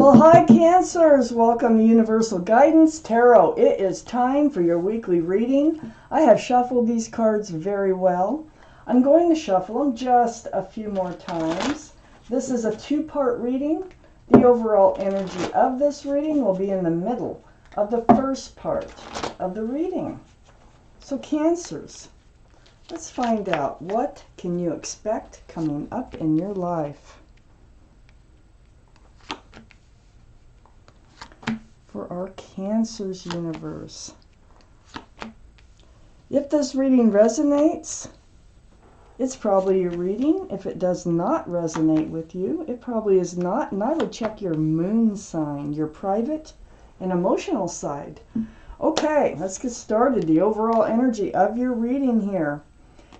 Well, hi Cancers, welcome to Universal Guidance Tarot. It is time for your weekly reading. I have shuffled these cards very well. I'm going to shuffle them just a few more times. This is a two-part reading. The overall energy of this reading will be in the middle of the first part of the reading. So Cancers, let's find out, what can you expect coming up in your life? For our Cancers universe. If this reading resonates, it's probably your reading. If it does not resonate with you, it probably is not. And I would check your moon sign, your private and emotional side. Okay, let's get started. The overall energy of your reading here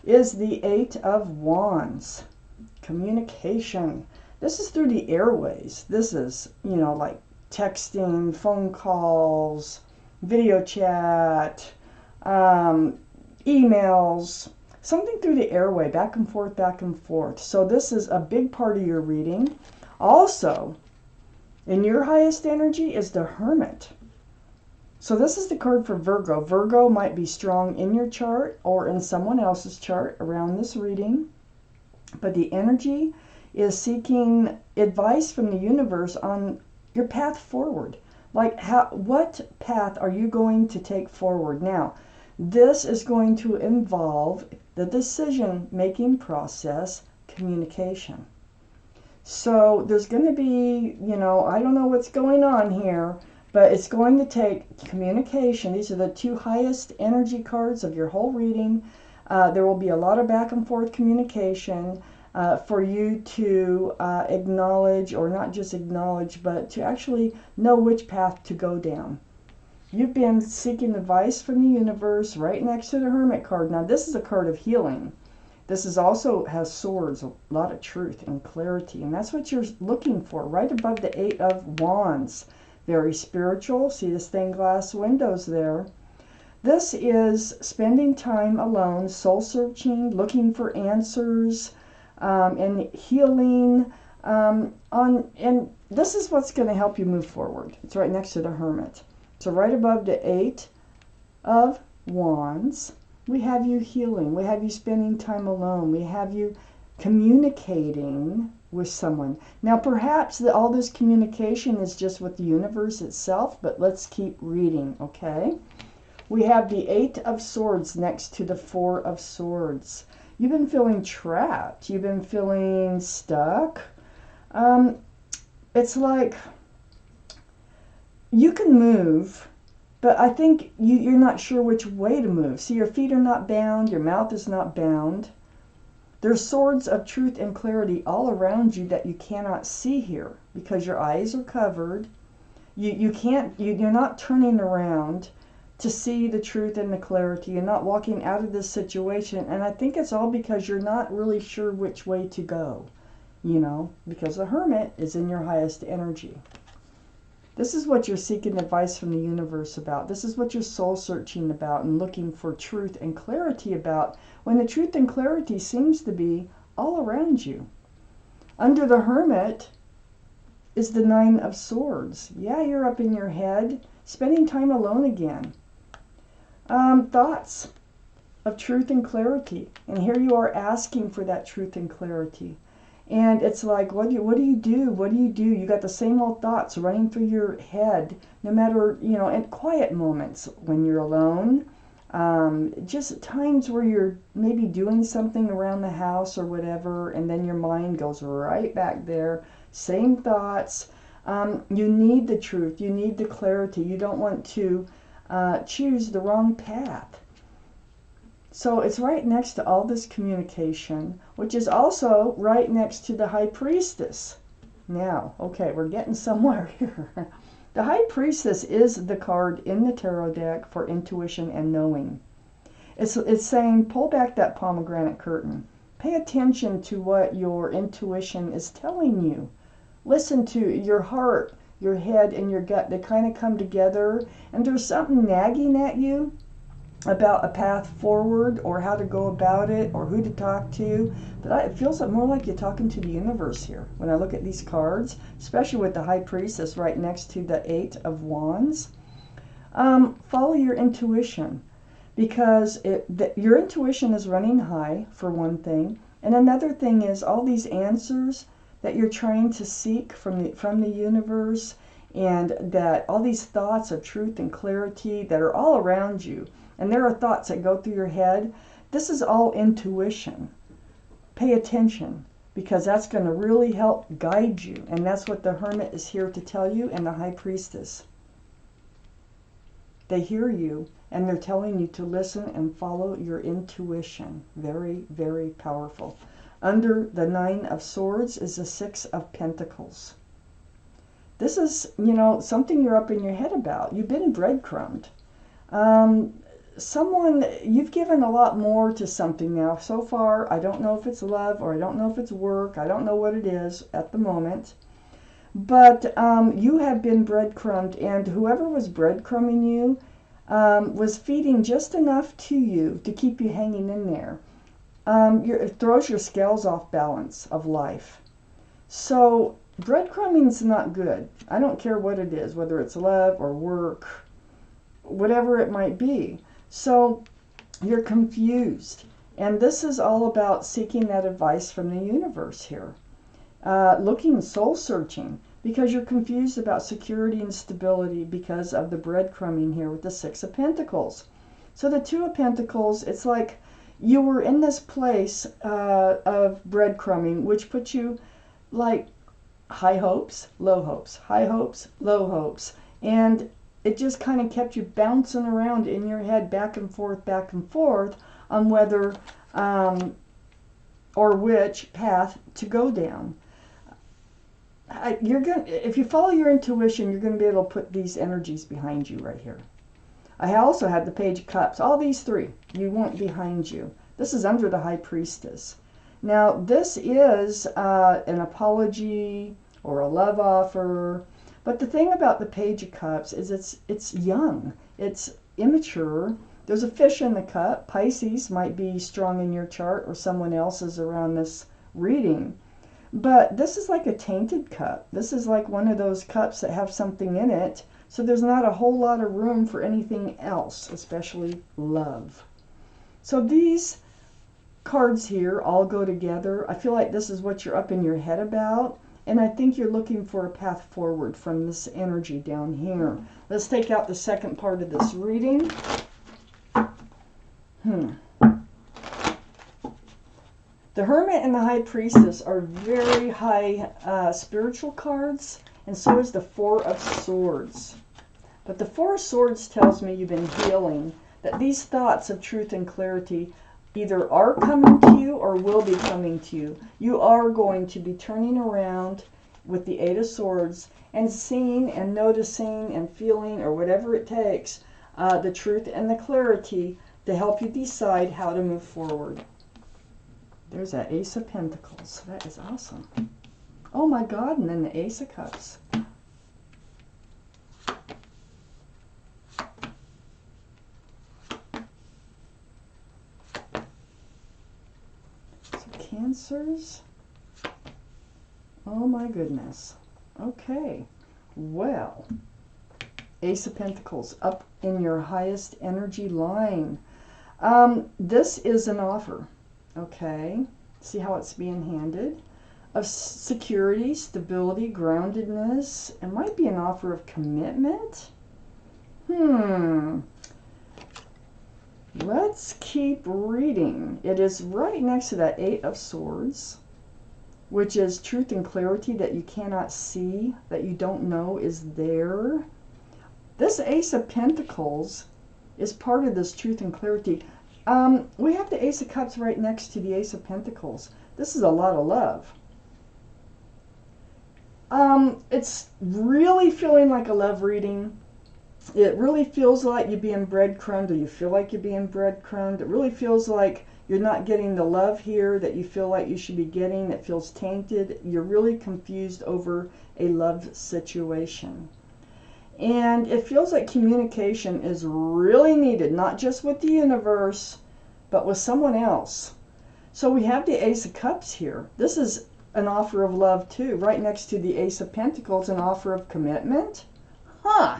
is the Eight of Wands. Communication. This is through the airways. This is, like texting, phone calls, video chat, emails, something through the airway, back and forth, back and forth. So this is a big part of your reading. Also, in your highest energy is the Hermit. So this is the card for Virgo. Virgo might be strong in your chart or in someone else's chart around this reading. But the energy is seeking advice from the universe on your path forward. Like, what path are you going to take forward? Now, this is going to involve the decision-making process, communication. So there's going to be, I don't know what's going on here, but it's going to take communication. These are the two highest energy cards of your whole reading. There will be a lot of back and forth communication. For you to acknowledge, or not just acknowledge, but to actually know which path to go down. You've been seeking advice from the universe right next to the Hermit card. Now this is a card of healing. This is also has swords, a lot of truth and clarity, and that's what you're looking for right above the Eight of Wands. Very spiritual. See the stained glass windows there. This is spending time alone, soul searching, looking for answers, and healing, and this is what's going to help you move forward. It's right next to the Hermit. So right above the Eight of Wands, we have you healing. We have you spending time alone. We have you communicating with someone. Now perhaps all this communication is just with the universe itself, but let's keep reading, okay? We have the Eight of Swords next to the Four of Swords. You've been feeling trapped. You've been feeling stuck. It's like you can move, but I think you're not sure which way to move. See, your feet are not bound. Your mouth is not bound. There's swords of truth and clarity all around you that you cannot see here because your eyes are covered. You're not turning around to see the truth and the clarity. You're not walking out of this situation, and I think it's all because you're not really sure which way to go, because the Hermit is in your highest energy. This is what you're seeking advice from the universe about. This is what you're soul searching about and looking for truth and clarity about, when the truth and clarity seems to be all around you. Under the Hermit is the Nine of Swords. Yeah, you're up in your head, spending time alone again. Thoughts of truth and clarity, and here you are asking for that truth and clarity, and it's like, what do you do? You got the same old thoughts running through your head, no matter, in quiet moments when you're alone, just times where you're maybe doing something around the house or whatever, and then your mind goes right back there, same thoughts. You need the truth, you need the clarity, you don't want to choose the wrong path. So it's right next to all this communication, which is also right next to the High Priestess. Now, okay, we're getting somewhere here. The High Priestess is the card in the tarot deck for intuition and knowing. It's saying, pull back that pomegranate curtain. Pay attention to what your intuition is telling you. Listen to your heart, your head, and your gut. They kind of come together, and there's something nagging at you. about a path forward or how to go about it or who to talk to. But it feels more like you're talking to the universe here when I look at these cards, especially with the High Priestess right next to the Eight of Wands. Follow your intuition, because your intuition is running high, for one thing. And another thing is all these answers that you're trying to seek from the universe, and that all these thoughts of truth and clarity that are all around you. And there are thoughts that go through your head. This is all intuition. Pay attention, because that's going to really help guide you. And that's what the Hermit is here to tell you, and the High Priestess. They hear you, and they're telling you to listen and follow your intuition. Very, very powerful. Under the Nine of Swords is the Six of Pentacles. This is, something you're up in your head about. You've been breadcrumbed. You've given a lot more to something now. So far, I don't know if it's love or I don't know if it's work. I don't know what it is at the moment. But you have been breadcrumbed, and whoever was breadcrumbing you was feeding just enough to you to keep you hanging in there. It throws your scales off balance of life. So breadcrumbing is not good. I don't care what it is, whether it's love or work, whatever it might be. So you're confused. And this is all about seeking that advice from the universe here. Looking soul searching, because you're confused about security and stability because of the breadcrumbing here with the Six of Pentacles. So the Two of Pentacles, it's like you were in this place of breadcrumbing, which put you like high hopes, low hopes, high hopes, low hopes. And it just kind of kept you bouncing around in your head back and forth on whether or which path to go down. If you follow your intuition, you're going to be able to put these energies behind you right here. I also had the Page of Cups. All these three, you want behind you. This is under the High Priestess. Now, this is an apology or a love offer. But the thing about the Page of Cups is it's young. It's immature. There's a fish in the cup. Pisces might be strong in your chart, or someone else's around this reading. But this is like a tainted cup. This is like one of those cups that have something in it. So there's not a whole lot of room for anything else, especially love. So these cards here all go together. I feel like this is what you're up in your head about. And I think you're looking for a path forward from this energy down here. Let's take out the second part of this reading. The Hermit and the High Priestess are very high spiritual cards, and so is the Four of Swords. But the Four of Swords tells me you've been healing, that these thoughts of truth and clarity either are coming to you or will be coming to you. You are going to be turning around with the Eight of Swords and seeing and noticing and feeling, or whatever it takes, the truth and the clarity to help you decide how to move forward. There's that Ace of Pentacles. That is awesome. Oh my God, and then the Ace of Cups. Cancers. Oh my goodness. Okay. Well, Ace of Pentacles up in your highest energy line. This is an offer. Okay. See how it's being handed? Of security, stability, groundedness. It might be an offer of commitment. Let's keep reading. It is right next to that Eight of Swords, which is truth and clarity that you cannot see, that you don't know is there. This Ace of Pentacles is part of this truth and clarity. We have the Ace of Cups right next to the Ace of Pentacles. This is a lot of love. It's really feeling like a love reading. It really feels like you're being breadcrumbed, or you feel like you're being breadcrumbed. It really feels like you're not getting the love here that you feel like you should be getting. It feels tainted. You're really confused over a love situation. And it feels like communication is really needed, not just with the universe, but with someone else. So we have the Ace of Cups here. This is an offer of love too, right next to the Ace of Pentacles, an offer of commitment. Huh.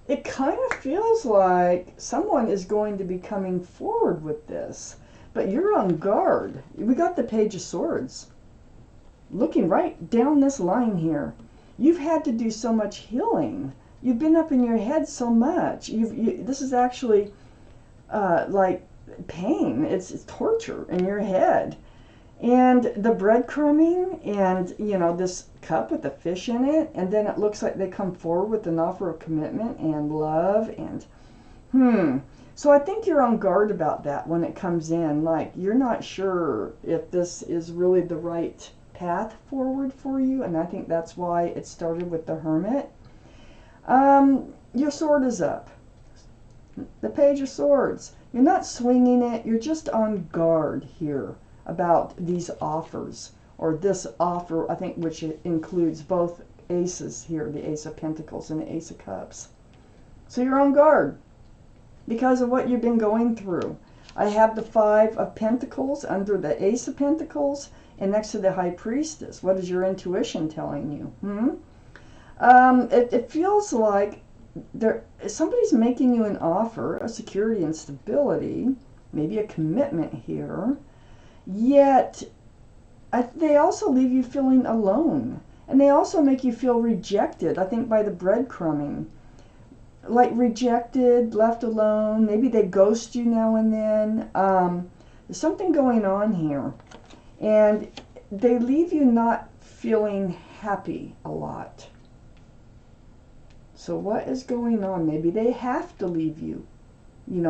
It kind of feels like someone is going to be coming forward with this, but you're on guard. We got the Page of Swords. Looking right down this line here. You've had to do so much healing. You've been up in your head so much. This is actually like pain. It's torture in your head. And the breadcrumbing and, you know, this cup with the fish in it, and then it looks like they come forward with an offer of commitment and love and, So I think you're on guard about that when it comes in. Like, you're not sure if this is really the right path forward for you, and I think that's why it started with the Hermit. Your sword is up. The Page of Swords. You're not swinging it. You're just on guard here about these offers, or this offer, I think, which includes both aces here, the Ace of Pentacles and the Ace of Cups. So you're on guard because of what you've been going through. I have the Five of Pentacles under the Ace of Pentacles and next to the High Priestess. What is your intuition telling you? It feels like somebody's making you an offer of security and stability, maybe a commitment here. Yet, they also leave you feeling alone. And they also make you feel rejected, I think, by the breadcrumbing. Like rejected, left alone. Maybe they ghost you now and then. There's something going on here. And they leave you not feeling happy a lot. So what is going on? Maybe they have to leave you,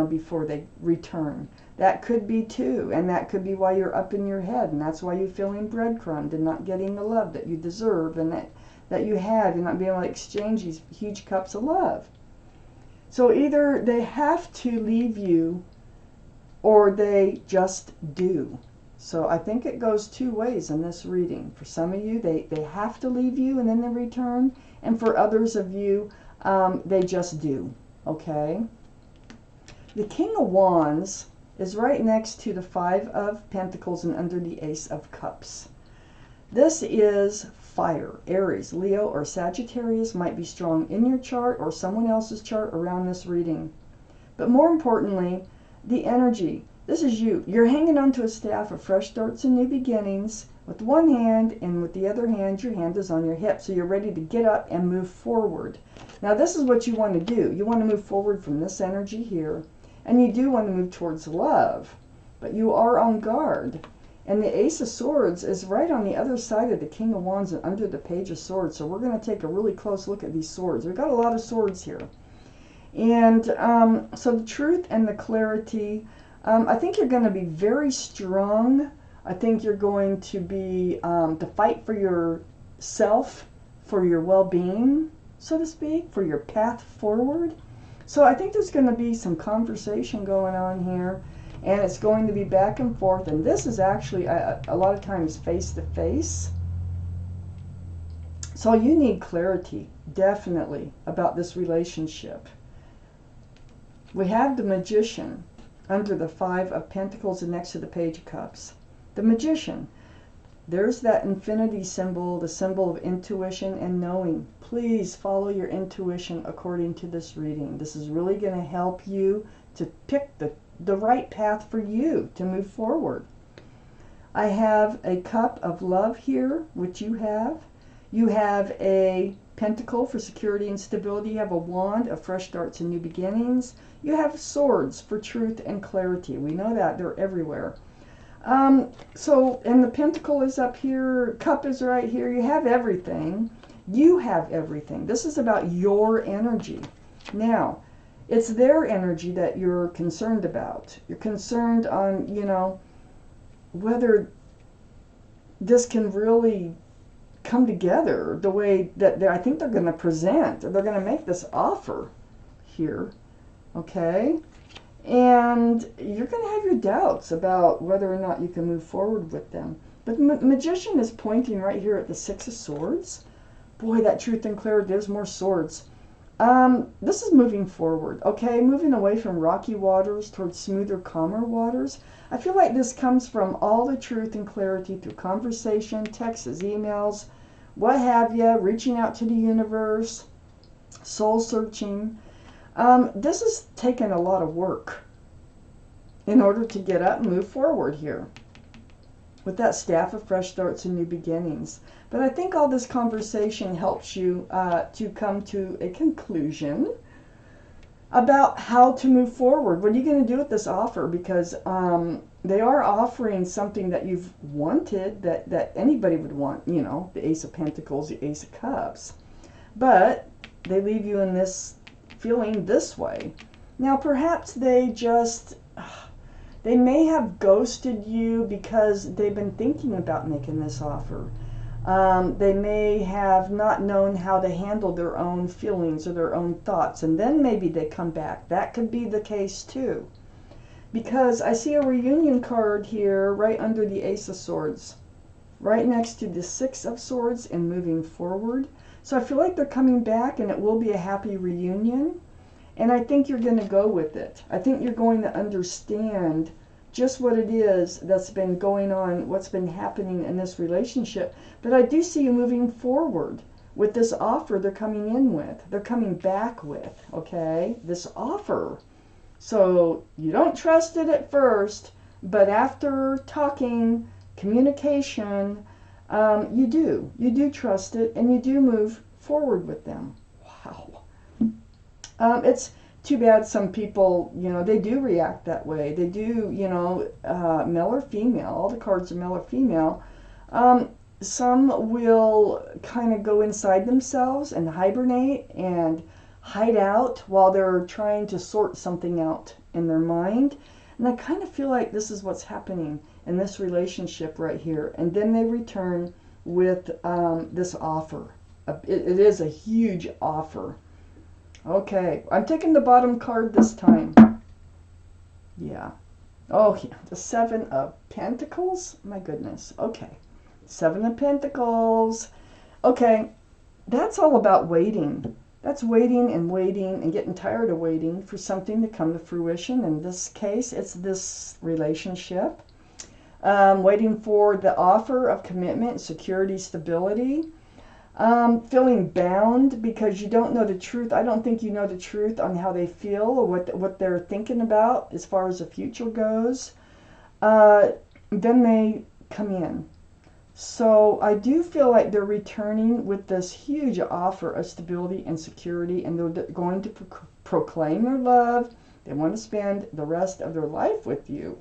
before they return. That could be too, and that could be why you're up in your head, and that's why you're feeling breadcrumbed and not getting the love that you deserve and that you have. You're not being able to exchange these huge cups of love. So either they have to leave you or they just do. So I think it goes two ways in this reading. For some of you, they have to leave you and then they return, and for others of you, they just do, okay? The King of Wands is right next to the Five of Pentacles and under the Ace of Cups. This is fire. Aries, Leo, or Sagittarius might be strong in your chart or someone else's chart around this reading. But more importantly, the energy. This is you. You're hanging onto a staff of fresh starts and new beginnings with one hand, and with the other hand, your hand is on your hip. So you're ready to get up and move forward. Now this is what you want to do. You want to move forward from this energy here. And you do want to move towards love, but you are on guard. And the Ace of Swords is right on the other side of the King of Wands and under the Page of Swords. So we're going to take a really close look at these swords. We've got a lot of swords here. And so the truth and the clarity, I think you're going to be very strong. I think you're going to be, to fight for yourself, for your well-being, so to speak, for your path forward. So I think there's going to be some conversation going on here, and it's going to be back and forth. And this is actually a lot of times face-to-face. So you need clarity, definitely, about this relationship. We have the Magician under the Five of Pentacles and next to the Page of Cups. The Magician. There's that infinity symbol, the symbol of intuition and knowing. Please follow your intuition according to this reading. This is really going to help you to pick the right path for you to move forward. I have a cup of love here, which you have. You have a pentacle for security and stability. You have a wand of fresh starts and new beginnings. You have swords for truth and clarity. We know that. They're everywhere. And the pentacle is up here, cup is right here. You have everything. You have everything. This is about your energy. Now, it's their energy that you're concerned about. You're concerned on, whether this can really come together the way that I think they're going to present, or they're going to make this offer here, okay? And you're going to have your doubts about whether or not you can move forward with them. But the Magician is pointing right here at the Six of Swords. Boy, that truth and clarity, there's more swords. This is moving forward, okay? Moving away from rocky waters towards smoother, calmer waters. I feel like this comes from all the truth and clarity through conversation, texts, emails, what have you, reaching out to the universe, soul searching. This has taken a lot of work in order to get up and move forward here with that staff of fresh starts and new beginnings. But I think all this conversation helps you to come to a conclusion about how to move forward. What are you going to do with this offer? Because they are offering something that you've wanted, that anybody would want, you know, the Ace of Pentacles, the Ace of Cups. But they leave you in this feeling this way. Now, perhaps they may have ghosted you because they've been thinking about making this offer. They may have not known how to handle their own feelings or their own thoughts, and then maybe they come back. That could be the case too. Because I see a reunion card here right under the Ace of Swords, right next to the Six of Swords and moving forward. So I feel like they're coming back and it will be a happy reunion. And I think you're going to go with it. I think you're going to understand just what it is that's been going on, what's been happening in this relationship. But I do see you moving forward with this offer they're coming in with. They're coming back with, okay? This offer. So you don't trust it at first, but after talking, communication, you do. You do trust it, and you do move forward with them. Wow. It's too bad some people, you know, they do react that way. They do, you know, male or female. All the cards are male or female. Some will kind of go inside themselves and hibernate and hide out while they're trying to sort something out in their mind. And I kind of feel like this is what's happening in this relationship right here. And then they return with this offer. It is a huge offer. Okay, I'm taking the bottom card this time. Yeah. Oh, yeah, the Seven of Pentacles? My goodness. Okay. Seven of Pentacles. Okay, that's all about waiting. That's waiting and getting tired of waiting for something to come to fruition. In this case, it's this relationship. Waiting for the offer of commitment, security, stability. Feeling bound because you don't know the truth. I don't think you know the truth on how they feel or what they're thinking about as far as the future goes. Then they come in. So I do feel like they're returning with this huge offer of stability and security, and they're going to proclaim their love. They want to spend the rest of their life with you.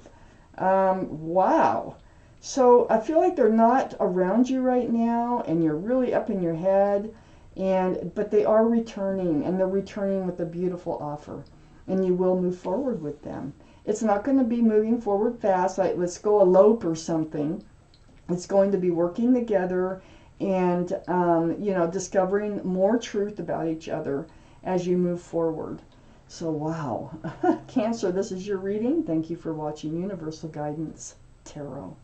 Wow. So I feel like they're not around you right now, and you're really up in your head, but they are returning, and they're returning with a beautiful offer, and you will move forward with them. It's not going to be moving forward fast, like let's go elope or something. It's going to be working together and, you know, discovering more truth about each other as you move forward. So, wow. Cancer, this is your reading. Thank you for watching Universal Guidance Tarot.